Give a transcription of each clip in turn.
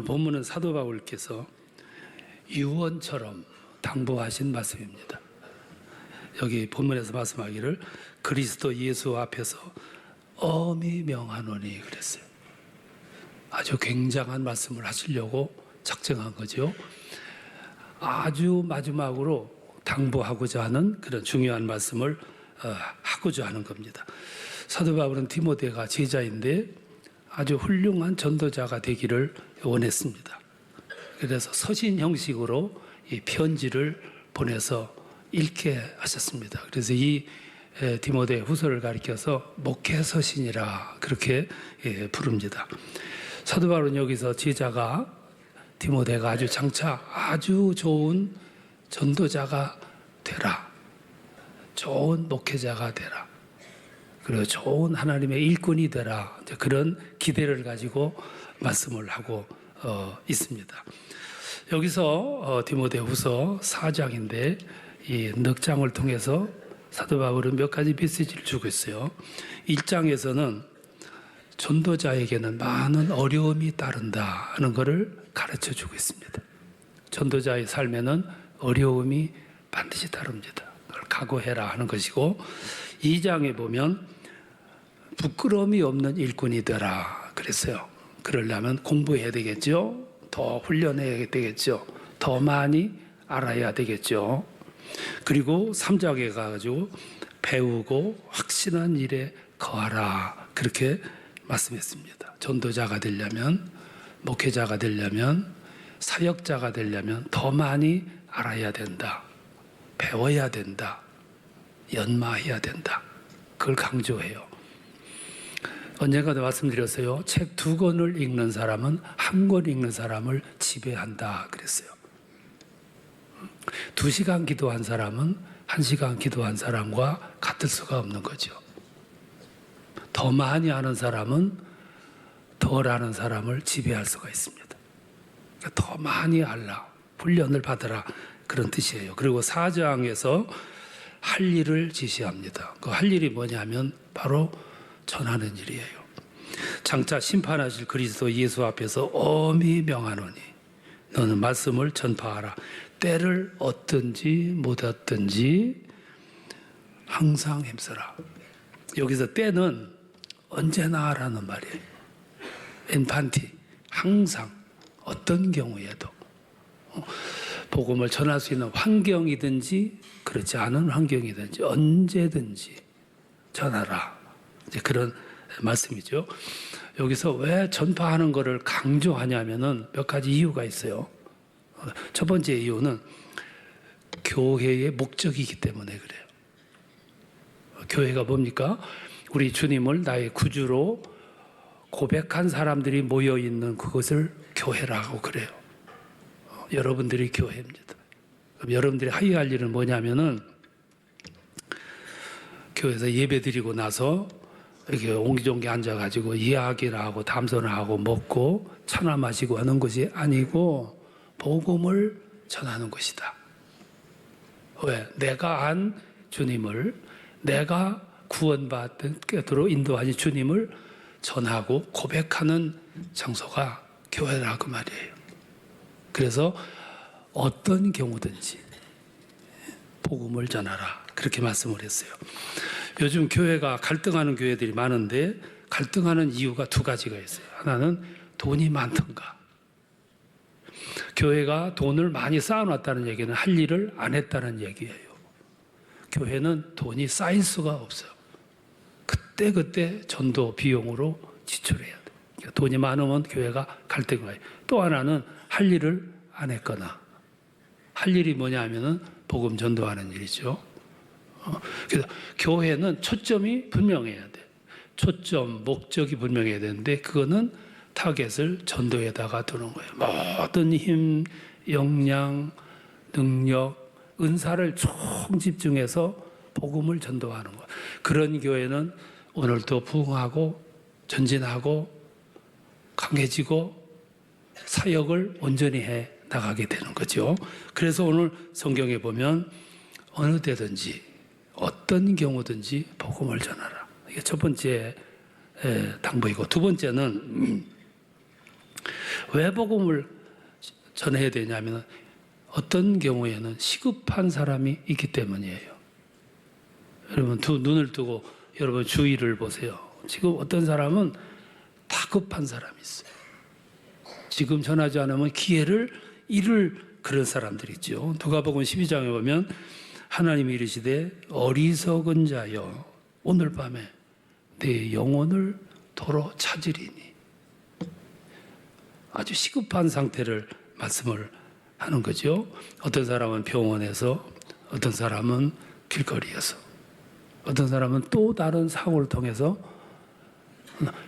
본문은 사도 바울께서 유언처럼 당부하신 말씀입니다. 여기 본문에서 말씀하기를 그리스도 예수 앞에서 엄히 명하노니 그랬어요. 아주 굉장한 말씀을 하시려고 작정한 거죠. 아주 마지막으로 당부하고자 하는 그런 중요한 말씀을 하고자 하는 겁니다. 사도 바울은 디모데가 제자인데 아주 훌륭한 전도자가 되기를 원했습니다. 그래서 서신 형식으로 이 편지를 보내서 읽게 하셨습니다. 그래서 이 디모데 후서를 가리켜서 목회 서신이라 그렇게 부릅니다. 사도 바울은 여기서 제자가 디모데가 아주 장차 아주 좋은 전도자가 되라, 좋은 목회자가 되라, 그리고 좋은 하나님의 일꾼이 되라, 그런 기대를 가지고 말씀을 하고 있습니다. 여기서 디모데 후서 4장인데 이 넉 장을 통해서 사도 바울은 몇 가지 메시지를 주고 있어요. 1장에서는 전도자에게는 많은 어려움이 따른다 하는 것을 가르쳐 주고 있습니다. 전도자의 삶에는 어려움이 반드시 따릅니다. 그걸 각오해라 하는 것이고, 2장에 보면 부끄러움이 없는 일꾼이 되라 그랬어요. 그러려면 공부해야 되겠죠. 더 훈련해야 되겠죠. 더 많이 알아야 되겠죠. 그리고 3장에 가가지고 배우고 확신한 일에 거하라 그렇게 말씀했습니다. 전도자가 되려면, 목회자가 되려면, 사역자가 되려면 더 많이 알아야 된다, 배워야 된다, 연마해야 된다, 그걸 강조해요. 언젠가도 말씀드렸어요. 책 2권을 읽는 사람은 1권 읽는 사람을 지배한다 그랬어요. 2시간 기도한 사람은 1시간 기도한 사람과 같을 수가 없는 거죠. 더 많이 아는 사람은 덜 아는 사람을 지배할 수가 있습니다. 그러니까 더 많이 알라, 훈련을 받으라 그런 뜻이에요. 그리고 4장에서 할 일을 지시합니다. 그 할 일이 뭐냐면 바로 전하는 일이에요. 장차 심판하실 그리스도 예수 앞에서 엄히 명하노니 너는 말씀을 전파하라. 때를 얻든지 못 얻든지 항상 힘써라. 여기서 때는 언제나라는 말이에요. 엔판티, 항상, 어떤 경우에도 복음을 전할 수 있는 환경이든지 그렇지 않은 환경이든지 언제든지 전하라. 이제 그런 말씀이죠. 여기서 왜 전파하는 것을 강조하냐면은 몇 가지 이유가 있어요. 첫 번째 이유는 교회의 목적이기 때문에 그래요. 교회가 뭡니까? 우리 주님을 나의 구주로 고백한 사람들이 모여있는 그것을 교회라고 그래요. 여러분들이 교회입니다. 그럼 여러분들이 해야 할 일은 뭐냐면은 교회에서 예배 드리고 나서 이렇게 옹기종기 앉아가지고 이야기를 하고 담소를 하고 먹고 차나 마시고 하는 것이 아니고 복음을 전하는 것이다. 왜? 내가 안 주님을, 내가 구원받은 께로 인도하신 주님을 전하고 고백하는 장소가 교회라 그 말이에요. 그래서 어떤 경우든지 복음을 전하라 그렇게 말씀을 했어요. 요즘 교회가 갈등하는 교회들이 많은데 갈등하는 이유가 2가지가 있어요. 하나는 돈이 많던가. 교회가 돈을 많이 쌓아놨다는 얘기는 할 일을 안 했다는 얘기예요. 교회는 돈이 쌓일 수가 없어요. 그때 전도 비용으로 지출해야 돼. 그러니까 돈이 많으면 교회가 갈등을 해요. 또 하나는 할 일을 안 했거나, 할 일이 뭐냐 하면은 복음 전도하는 일이죠. 그래서 교회는 초점이 분명해야 돼. 초점, 목적이 분명해야 되는데 그거는 타겟을 전도에다가 두는 거예요. 모든 힘, 역량, 능력, 은사를 총 집중해서 복음을 전도하는 거예요. 그런 교회는 오늘도 부흥하고 전진하고 강해지고 사역을 온전히 해 나가게 되는 거죠. 그래서 오늘 성경에 보면 어느 때든지 어떤 경우든지 복음을 전하라. 이게 첫 번째 당부이고, 두 번째는 왜 복음을 전해야 되냐면 어떤 경우에는 시급한 사람이 있기 때문이에요. 여러분 두 눈을 뜨고 여러분 주위를 보세요. 지금 어떤 사람은 다급한 사람이 있어요. 지금 전하지 않으면 기회를 잃을 그런 사람들이 있죠. 누가복음 12장에 보면 하나님이 이르시되 어리석은 자여 오늘 밤에 내 영혼을 도로 찾으리니. 아주 시급한 상태를 말씀을 하는 거죠. 어떤 사람은 병원에서, 어떤 사람은 길거리에서, 어떤 사람은 또 다른 상황을 통해서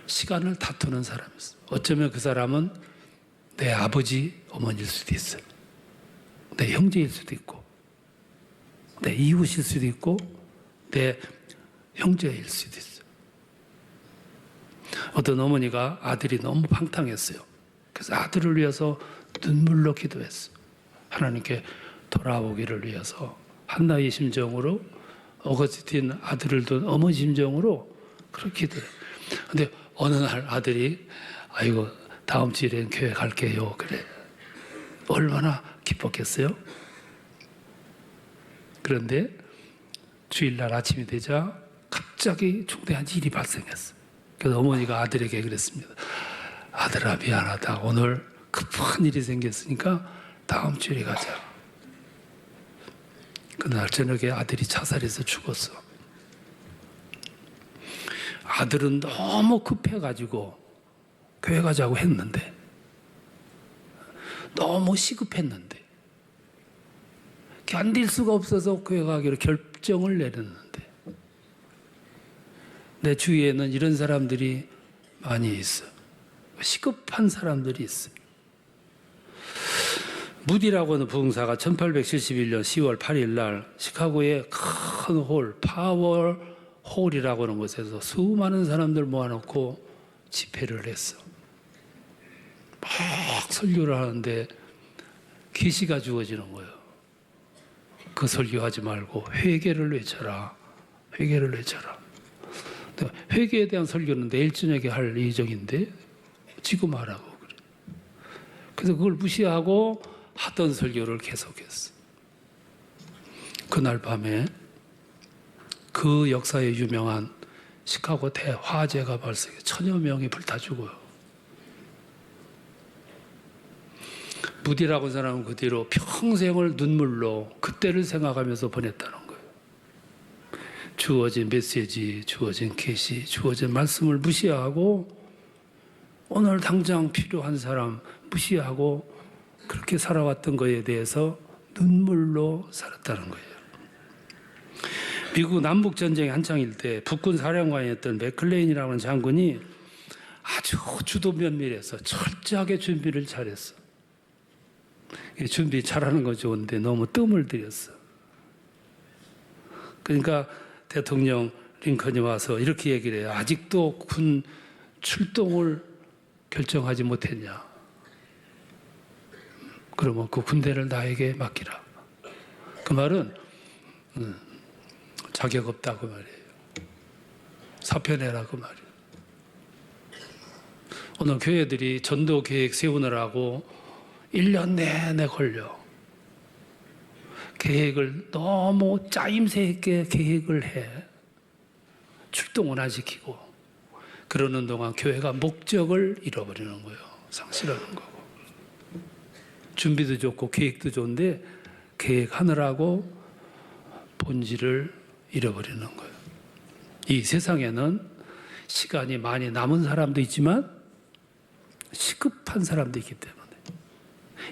시간을 다투는 사람이 있어요. 어쩌면 그 사람은 내 아버지, 어머니일 수도 있어요. 내 형제일 수도 있고, 내 이웃일 수도 있고, 내 형제일 수도 있어요. 어떤 어머니가 아들이 너무 방탕했어요. 그래서 아들을 위해서 눈물로 기도했어요. 하나님께 돌아오기를 위해서 한나의 심정으로, 어거스틴 아들을 둔 어머니 심정으로 그렇게 기도해요. 근데 어느 날 아들이 아이고 다음 주일엔 교회 갈게요. 그래. 얼마나 기뻤겠어요? 그런데 주일날 아침이 되자 갑자기 중대한 일이 발생했어요. 그래서 어머니가 아들에게 그랬습니다. 아들아 미안하다. 오늘 급한 일이 생겼으니까 다음 주일에 가자. 그날 저녁에 아들이 자살해서 죽었어. 아들은 너무 급해가지고 교회 가자고 했는데 너무 시급했는데 견딜 수가 없어서 교회 가기로 결정을 내렸는데 내 주위에는 이런 사람들이 많이 있어. 시급한 사람들이 있어요. 무디라고 하는 부흥사가 1871년 10월 8일 날 시카고의 큰 홀, 파워 홀이라고 하는 곳에서 수많은 사람들 모아놓고 집회를 했어. 막 설교를 하는데 계시가 주어지는 거예요. 그 설교하지 말고 회개를 외쳐라. 회개를 외쳐라. 회개에 대한 설교는 내일 저녁에 할 예정인데 지금 하라고 그래. 그래서 그걸 무시하고 하던 설교를 계속했어. 그날 밤에 그 역사에 유명한 시카고 대화재가 발생해 1000여 명이 불타 죽어요. 무디라고 하는 사람은 그 뒤로 평생을 눈물로 그때를 생각하면서 보냈다는 거예요. 주어진 메시지, 주어진 계시, 주어진 말씀을 무시하고 오늘 당장 필요한 사람 무시하고 그렇게 살아왔던 것에 대해서 눈물로 살았다는 거예요. 미국 남북전쟁이 한창일 때 북군 사령관이었던 맥클레인이라는 장군이 아주 주도 면밀해서 철저하게 준비를 잘했어. 준비 잘하는 거 좋은데 너무 뜸을 들였어. 그러니까 대통령 링컨이 와서 이렇게 얘기를 해요. 아직도 군 출동을 결정하지 못했냐. 그러면 그 군대를 나에게 맡기라. 그 말은 자격 없다고 말이에요. 사표내라고 말이에요. 오늘 교회들이 전도 계획 세우느라고 1년 내내 걸려. 계획을 너무 짜임새 있게 계획을 해. 출동을 안 시키고. 그러는 동안 교회가 목적을 잃어버리는 거예요. 상실하는 거고. 준비도 좋고 계획도 좋은데 계획하느라고 본질을 잃어버리는 거예요. 이 세상에는 시간이 많이 남은 사람도 있지만 시급한 사람도 있기 때문에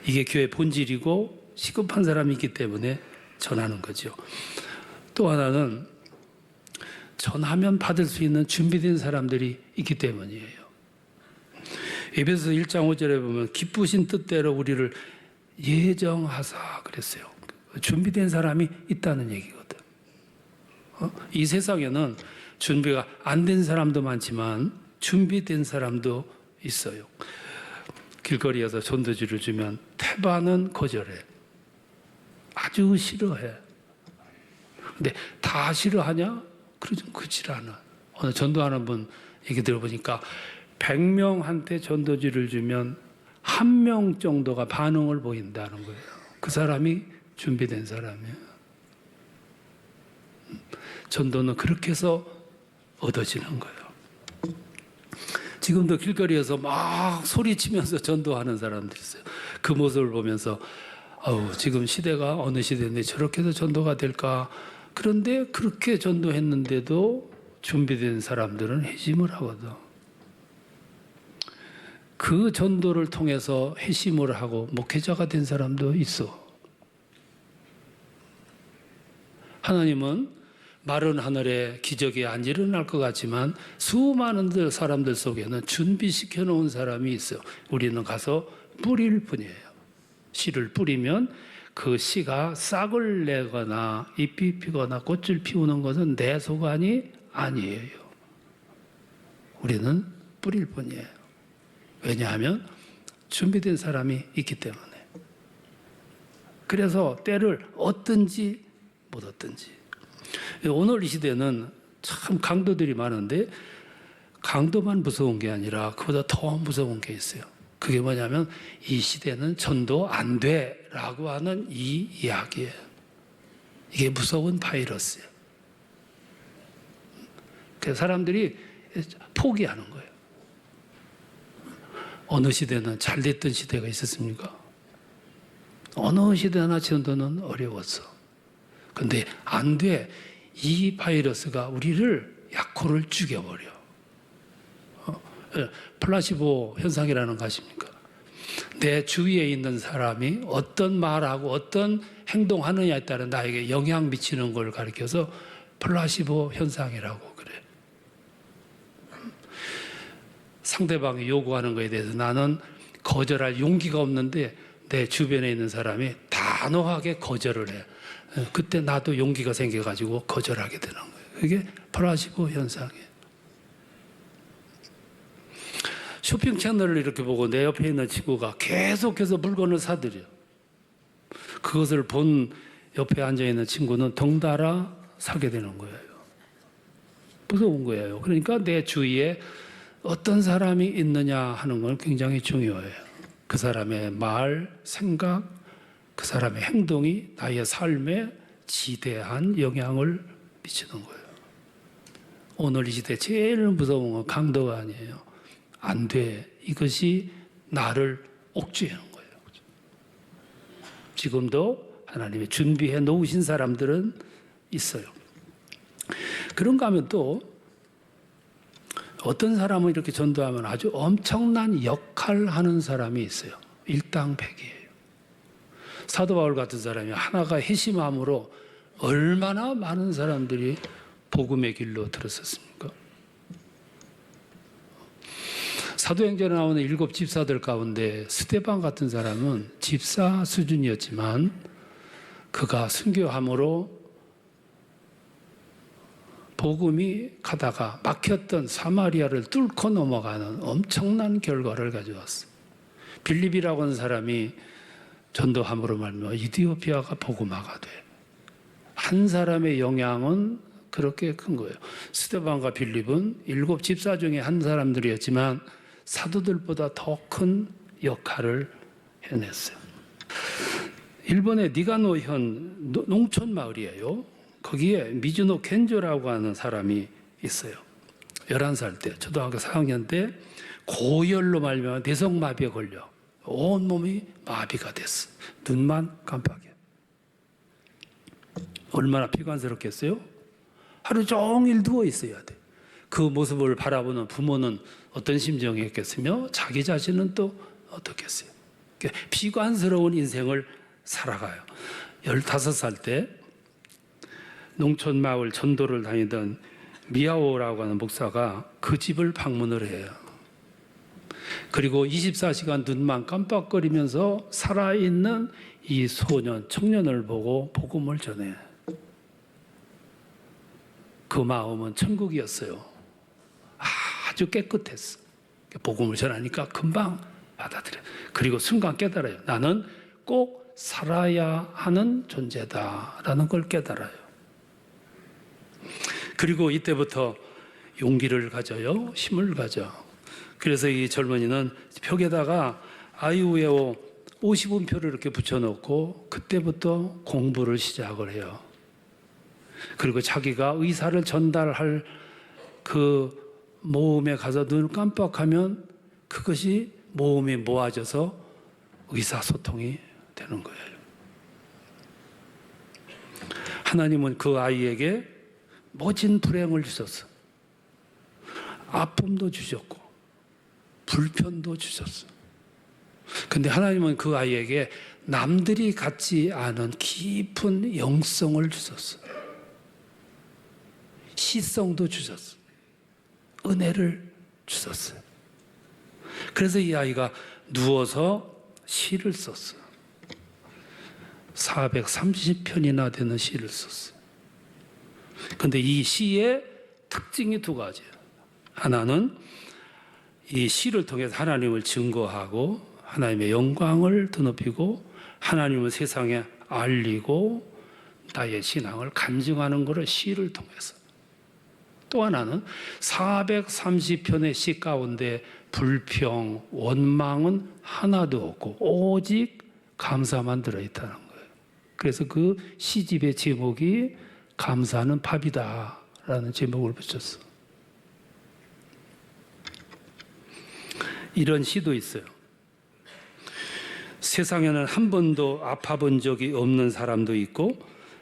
이게 교회 본질이고 시급한 사람이 있기 때문에 전하는 거죠. 또 하나는 전하면 받을 수 있는 준비된 사람들이 있기 때문이에요. 에베소서 1장 5절에 보면 기쁘신 뜻대로 우리를 예정하사 그랬어요. 준비된 사람이 있다는 얘기거든. 이 세상에는 준비가 안 된 사람도 많지만 준비된 사람도 있어요. 길거리에서 전도지를 주면 태반은 거절해. 아주 싫어해. 근데 다 싫어하냐? 그렇지 않아. 오늘 전도하는 분 얘기 들어보니까 100명한테 전도지를 주면 한 명 정도가 반응을 보인다는 거예요. 그 사람이 준비된 사람이에요. 전도는 그렇게 해서 얻어지는 거예요. 지금도 길거리에서 막 소리치면서 전도하는 사람들이 있어요. 그 모습을 보면서 지금 시대가 어느 시대인데 저렇게 해서 전도가 될까? 그런데 그렇게 전도했는데도 준비된 사람들은 회심을 하거든. 그 전도를 통해서 회심을 하고 목회자가 된 사람도 있어. 하나님은 마른 하늘에 기적이 안 일어날 것 같지만 수많은 사람들 속에는 준비시켜 놓은 사람이 있어요. 우리는 가서 뿌릴 뿐이에요. 씨를 뿌리면 그 씨가 싹을 내거나 잎이 피거나 꽃을 피우는 것은 내 소관이 아니에요. 우리는 뿌릴 뿐이에요. 왜냐하면 준비된 사람이 있기 때문에. 그래서 때를 얻든지 못 얻든지. 오늘 이 시대는 참 강도들이 많은데 강도만 무서운 게 아니라 그보다 더 무서운 게 있어요. 그게 뭐냐면 이 시대는 전도 안 돼라고 하는 이 이야기예요. 이게 무서운 바이러스예요. 그래서 사람들이 포기하는 거예요. 어느 시대는 잘 됐던 시대가 있었습니까? 어느 시대나 전도는 어려웠어. 근데 안 돼. 이 바이러스가 우리를 약효를 죽여버려. 플라시보 현상이라는 거 아십니까? 내 주위에 있는 사람이 어떤 말하고 어떤 행동하느냐에 따라 나에게 영향 미치는 걸 가리켜서 플라시보 현상이라고 그래. 상대방이 요구하는 것에 대해서 나는 거절할 용기가 없는데 내 주변에 있는 사람이 단호하게 거절을 해. 그때 나도 용기가 생겨가지고 거절하게 되는 거예요. 그게 플라시보 현상이에요. 쇼핑 채널을 이렇게 보고 내 옆에 있는 친구가 계속해서 물건을 사들여. 그것을 본 옆에 앉아있는 친구는 덩달아 사게 되는 거예요. 무서운 거예요. 그러니까 내 주위에 어떤 사람이 있느냐 하는 건 굉장히 중요해요. 그 사람의 말, 생각, 그 사람의 행동이 나의 삶에 지대한 영향을 미치는 거예요. 오늘 이 시대 제일 무서운 건 강도가 아니에요. 안 돼. 이것이 나를 옥죄하는 거예요. 지금도 하나님이 준비해 놓으신 사람들은 있어요. 그런가 하면 또 어떤 사람은 이렇게 전도하면 아주 엄청난 역할을 하는 사람이 있어요. 일당백이에요. 사도 바울 같은 사람이 하나가 회심함으로 얼마나 많은 사람들이 복음의 길로 들었었습니까? 사도행전에 나오는 7 집사들 가운데 스데반 같은 사람은 집사 수준이었지만 그가 순교함으로 복음이 가다가 막혔던 사마리아를 뚫고 넘어가는 엄청난 결과를 가져왔어요. 빌립이라고 하는 사람이 전도함으로 말미암아 이디오피아가 복음화가 돼. 한 사람의 영향은 그렇게 큰 거예요. 스데반과 빌립은 7 집사 중에 한 사람들이었지만 사도들보다 더 큰 역할을 해냈어요. 일본의 니가노현 농촌 마을이에요. 거기에 미즈노 겐조라고 하는 사람이 있어요. 11살 때, 초등학교 4학년 때 고열로 말미암아 뇌성마비에 걸려 온몸이 마비가 됐어. 눈만 깜빡여. 얼마나 피관스럽겠어요? 하루 종일 누워 있어야 돼. 그 모습을 바라보는 부모는 어떤 심정이었겠으며 자기 자신은 또 어떻겠어요? 피관스러운 인생을 살아가요. 15살 때 농촌 마을 전도를 다니던 미야오라고 하는 목사가 그 집을 방문을 해요. 그리고 24시간 눈만 깜빡거리면서 살아있는 이 소년, 청년을 보고 복음을 전해. 그 마음은 천국이었어요. 아주 깨끗했어. 복음을 전하니까 금방 받아들여. 그리고 순간 깨달아요. 나는 꼭 살아야 하는 존재다라는 걸 깨달아요. 그리고 이때부터 용기를 가져요. 힘을 가져. 그래서 이 젊은이는 벽에다가 아이우에오 50원표를 이렇게 붙여놓고 그때부터 공부를 시작을 해요. 그리고 자기가 의사를 전달할 그 모험에 가서 눈을 깜빡하면 그것이 모험이 모아져서 의사소통이 되는 거예요. 하나님은 그 아이에게 모진 불행을 주셨어. 아픔도 주셨고 불편도 주셨어. 근데 하나님은 그 아이에게 남들이 갖지 않은 깊은 영성을 주셨어. 시성도 주셨어. 은혜를 주셨어요. 그래서 이 아이가 누워서 시를 썼어요. 430편이나 되는 시를 썼어요. 그런데 이 시의 특징이 두 가지예요. 하나는 이 시를 통해서 하나님을 증거하고 하나님의 영광을 드높이고 하나님을 세상에 알리고 나의 신앙을 간증하는 것을 시를 통해서. 또 하나는 430편의 시 가운데 불평, 원망은 하나도 없고 오직 감사만 들어있다는 거예요. 그래서 그 시집의 제목이 감사는 밥이다 라는 제목을 붙였어. 이런 시도 있어요. 세상에는 한 번도 아파본 적이 없는 사람도 있고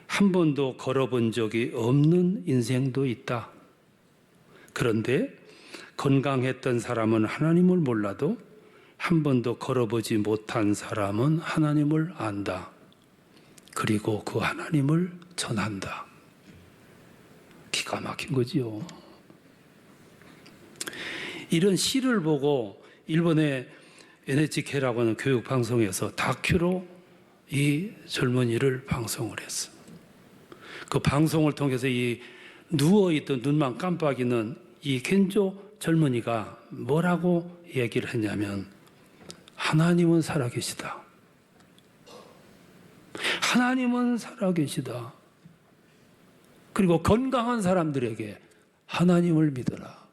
한 번도 걸어본 적이 없는 인생도 있다. 그런데 건강했던 사람은 하나님을 몰라도 한 번도 걸어보지 못한 사람은 하나님을 안다. 그리고 그 하나님을 전한다. 기가 막힌 거지요. 이런 시를 보고 일본의 NHK라고 하는 교육방송에서 다큐로 이 젊은이를 방송을 했어. 그 방송을 통해서 이 누워있던 눈만 깜빡이는 이 겐조 젊은이가 뭐라고 얘기를 했냐면 하나님은 살아계시다. 하나님은 살아계시다. 그리고 건강한 사람들에게 하나님을 믿어라.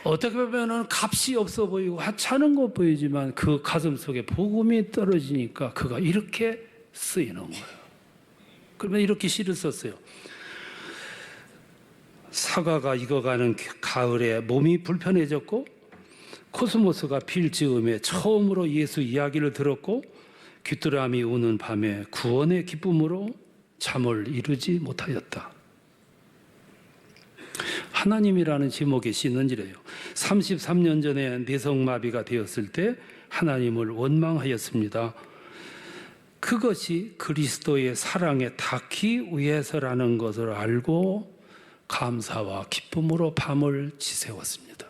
어떻게 보면 값이 없어 보이고 하찮은 것 보이지만 그 가슴 속에 복음이 떨어지니까 그가 이렇게 쓰이는 거예요. 그러면 이렇게 시를 썼어요. 사과가 익어가는 가을에 몸이 불편해졌고 코스모스가 필 즈음에 처음으로 예수 이야기를 들었고 귀뚜라미 우는 밤에 구원의 기쁨으로 잠을 이루지 못하였다. 하나님이라는 제목의 시는 이래요. 33년 전에 뇌성마비가 되었을 때 하나님을 원망하였습니다. 그것이 그리스도의 사랑에 닿기 위해서라는 것을 알고 감사와 기쁨으로 밤을 지새웠습니다.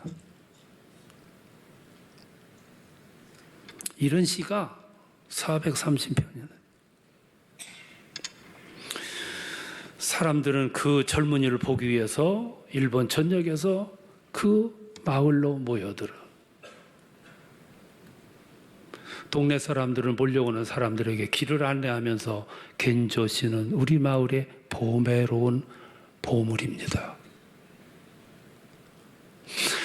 이런 시가 430편이네. 사람들은 그 젊은이를 보기 위해서 일본 전역에서 그 마을로 모여들어. 동네 사람들은 몰려오는 사람들에게 길을 안내하면서 겐조 씨는 우리 마을의 보배로운 보물입니다.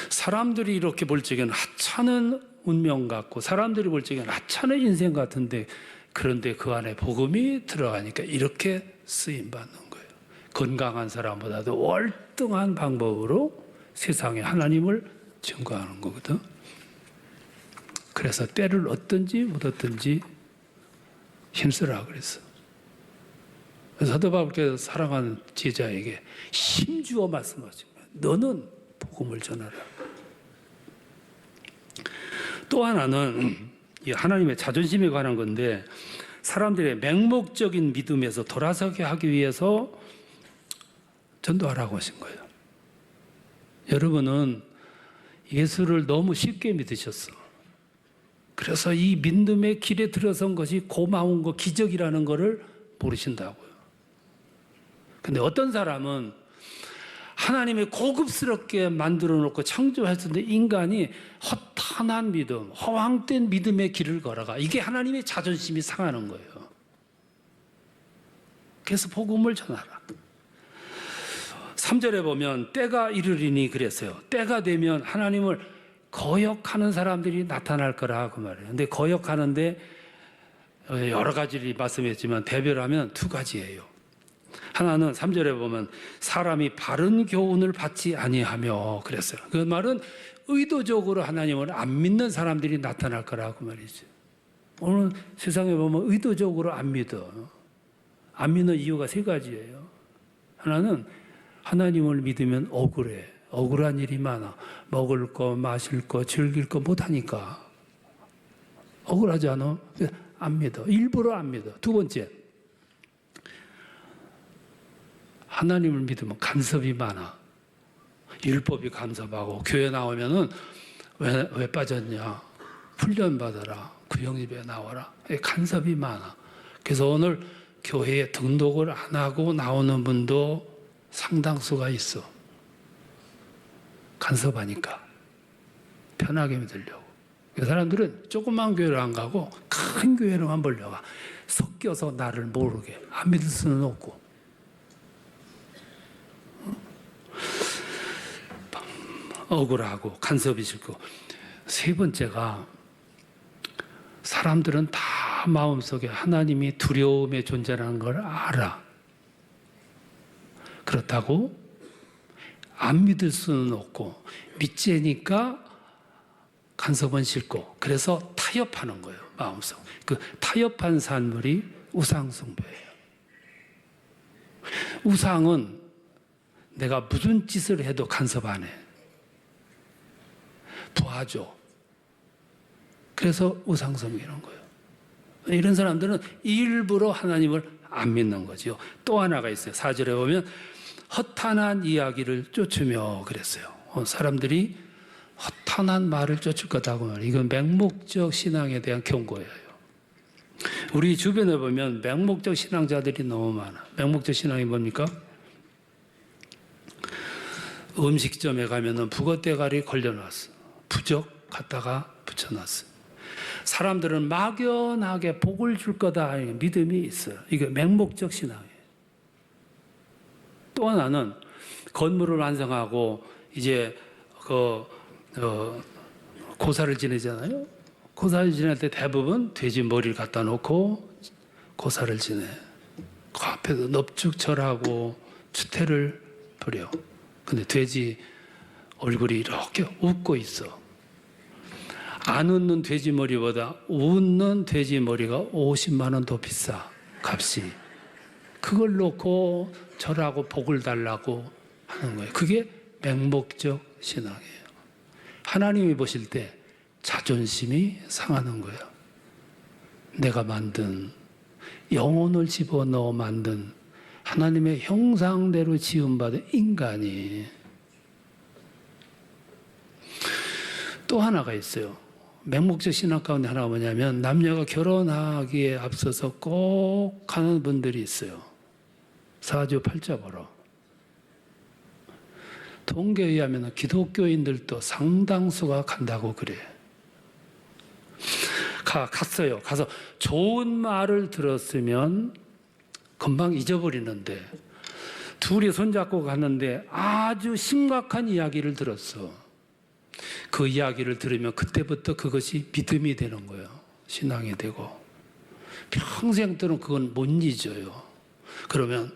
사람들이 이렇게 볼 적에는 하찮은 운명 같고 사람들이 볼 적에는 하찮은 인생 같은데 그런데 그 안에 복음이 들어가니까 이렇게 쓰임받는 거예요. 건강한 사람보다도 월등한 방법으로 세상에 하나님을 증거하는 거거든. 그래서 때를 얻든지 묻었든지 힘쓰라 그랬어. 그래서 사도 바울께서 사랑하는 제자에게 힘주어 말씀하신 거예요. 너는 복음을 전하라. 또 하나는 이 하나님의 자존심에 관한 건데 사람들의 맹목적인 믿음에서 돌아서게 하기 위해서 전도하라고 하신 거예요. 여러분은 예수를 너무 쉽게 믿으셨어. 그래서 이 믿음의 길에 들어선 것이 고마운 거, 기적이라는 것을 모르신다고요. 근데 어떤 사람은 하나님이 고급스럽게 만들어 놓고 창조했는데 인간이 허탄한 믿음, 허황된 믿음의 길을 걸어가. 이게 하나님의 자존심이 상하는 거예요. 그래서 복음을 전하라. 3절에 보면 때가 이르리니 그랬어요. 때가 되면 하나님을 거역하는 사람들이 나타날 거라 그 말이에요. 근데 거역하는데 여러 가지를 말씀했지만 대별하면 두 가지예요. 하나는 3절에 보면 사람이 바른 교훈을 받지 아니하며 그랬어요. 그 말은 의도적으로 하나님을 안 믿는 사람들이 나타날 거라고 말이죠. 오늘 세상에 보면 의도적으로 안 믿어. 안 믿는 이유가 세 가지예요. 하나는 하나님을 믿으면 억울해. 억울한 일이 많아. 먹을 거, 마실 거, 즐길 거 못하니까. 억울하지 않아? 안 믿어. 일부러 안 믿어. 두 번째, 하나님을 믿으면 간섭이 많아. 율법이 간섭하고 교회 나오면은 왜 빠졌냐? 훈련 받아라. 구역집에 나와라. 간섭이 많아. 그래서 오늘 교회에 등록을 안 하고 나오는 분도 상당수가 있어. 간섭하니까 편하게 믿으려고. 그 사람들은 조그만 교회를 안 가고 큰 교회로만 보려고. 섞여서 나를 모르게. 안 믿을 수는 없고. 억울하고 간섭이 싫고. 세 번째가 사람들은 다 마음속에 하나님이 두려움의 존재라는 걸 알아. 그렇다고 안 믿을 수는 없고 믿지니까 간섭은 싫고 그래서 타협하는 거예요. 마음속. 그 타협한 산물이 우상숭배예요. 우상은 내가 무슨 짓을 해도 간섭 안 해. 도와줘. 그래서 우상 섬기는 거예요. 이런 사람들은 일부러 하나님을 안 믿는 거죠. 또 하나가 있어요. 4절에 보면 허탄한 이야기를 쫓으며 그랬어요. 사람들이 허탄한 말을 쫓을 거다고 말해요. 이건 맹목적 신앙에 대한 경고예요. 우리 주변에 보면 맹목적 신앙자들이 너무 많아. 맹목적 신앙이 뭡니까? 음식점에 가면은 북어대가리 걸려놨어. 부적 갖다가 붙여놨어. 사람들은 막연하게 복을 줄 거다 믿음이 있어요. 이게 맹목적 신앙이에요. 또 하나는 건물을 완성하고 이제 고사를 지내잖아요. 고사를 지낼 때 대부분 돼지 머리를 갖다 놓고 고사를 지내. 그 앞에서 넙죽절하고 추태를 부려. 근데 돼지 얼굴이 이렇게 웃고 있어. 안 웃는 돼지 머리보다 웃는 돼지 머리가 50만 원 더 비싸. 값이. 그걸 놓고 절하고 복을 달라고 하는 거예요. 그게 맹목적 신앙이에요. 하나님이 보실 때 자존심이 상하는 거예요. 내가 만든 영혼을 집어넣어 만든 하나님의 형상대로 지음받은 인간이 또 하나가 있어요. 맹목적 신앙 가운데 하나가 뭐냐면 남녀가 결혼하기에 앞서서 꼭 가는 분들이 있어요. 4주 8자 보러. 통계에 의하면 기독교인들도 상당수가 간다고 그래. 갔어요. 가서 좋은 말을 들었으면 금방 잊어버리는데 둘이 손잡고 갔는데 아주 심각한 이야기를 들었어. 그 이야기를 들으면 그때부터 그것이 믿음이 되는 거예요. 신앙이 되고. 평생 동안 그건 못 잊어요. 그러면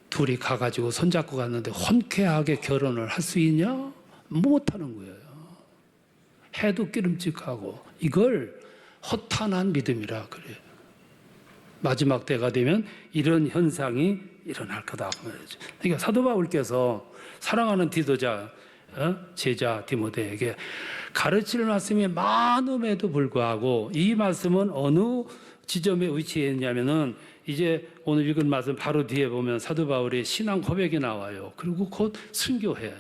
둘이 가가지고 손잡고 갔는데 혼쾌하게 결혼을 할 수 있냐? 못하는 거예요. 해도 기름직하고 이걸 허탄한 믿음이라 그래요. 마지막 때가 되면 이런 현상이 일어날 거다. 그러니까 사도 바울께서 사랑하는 디도자 제자 디모데에게 가르칠 말씀이 많음에도 불구하고 이 말씀은 어느 지점에 위치해 있냐면은 이제 오늘 읽은 말씀 바로 뒤에 보면 사도 바울의 신앙 고백이 나와요. 그리고 곧 순교해.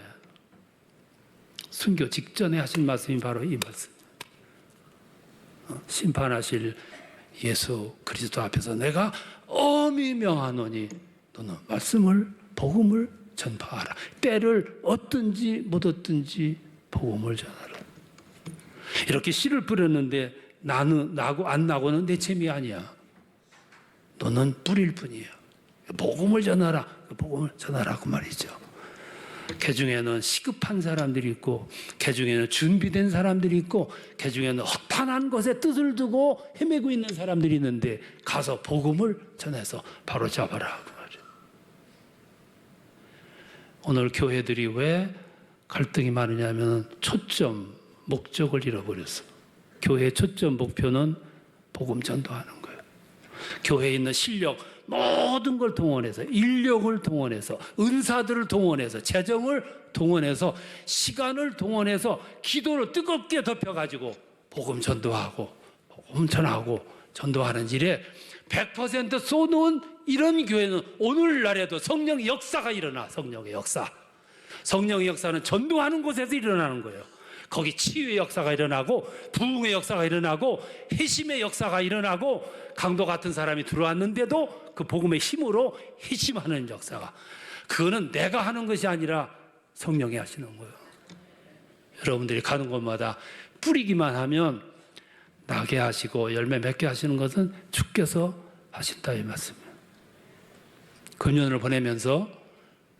순교 직전에 하신 말씀이 바로 이 말씀. 심판하실 예수 그리스도 앞에서 내가 엄히 명하노니 너는 말씀을 복음을 전파하라. 때를 얻든지 못 얻든지 복음을 전하라. 이렇게 씨를 뿌렸는데 나고 안 나고는 내 책임이 아니야. 너는 뿌릴 뿐이야. 복음을 전하라. 복음을 전하라 그 말이죠. 그 중에는 시급한 사람들이 있고, 그 중에는 준비된 사람들이 있고, 그 중에는 허탄한 것에 뜻을 두고 헤매고 있는 사람들이 있는데 가서 복음을 전해서 바로 잡아라. 그 말이에요. 오늘 교회들이 왜 갈등이 많으냐면 초점, 목적을 잃어버렸어. 교회의 초점, 목표는 복음 전도하는 거예요. 교회에 있는 실력, 모든 걸 동원해서, 인력을 동원해서, 은사들을 동원해서, 재정을 동원해서, 시간을 동원해서 기도를 뜨겁게 덮여가지고 복음 전도하고 복음 전하고 전도하는 일에 100% 쏟는 이런 교회는 오늘날에도 성령의 역사가 일어나. 성령의 역사. 성령의 역사는 전도하는 곳에서 일어나는 거예요. 거기 치유의 역사가 일어나고 부흥의 역사가 일어나고 회심의 역사가 일어나고 강도 같은 사람이 들어왔는데도 그 복음의 힘으로 회심하는 역사가, 그거는 내가 하는 것이 아니라 성령이 하시는 거예요. 여러분들이 가는 곳마다 뿌리기만 하면 나게 하시고 열매 맺게 하시는 것은 주께서 하신다 이 말씀이에요. 금년을 보내면서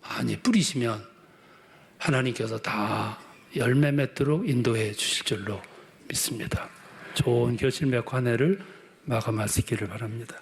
많이 뿌리시면 하나님께서 다 열매 맺도록 인도해 주실 줄로 믿습니다. 좋은 결실 맺고 한 해를 마감할 수 있기를 바랍니다.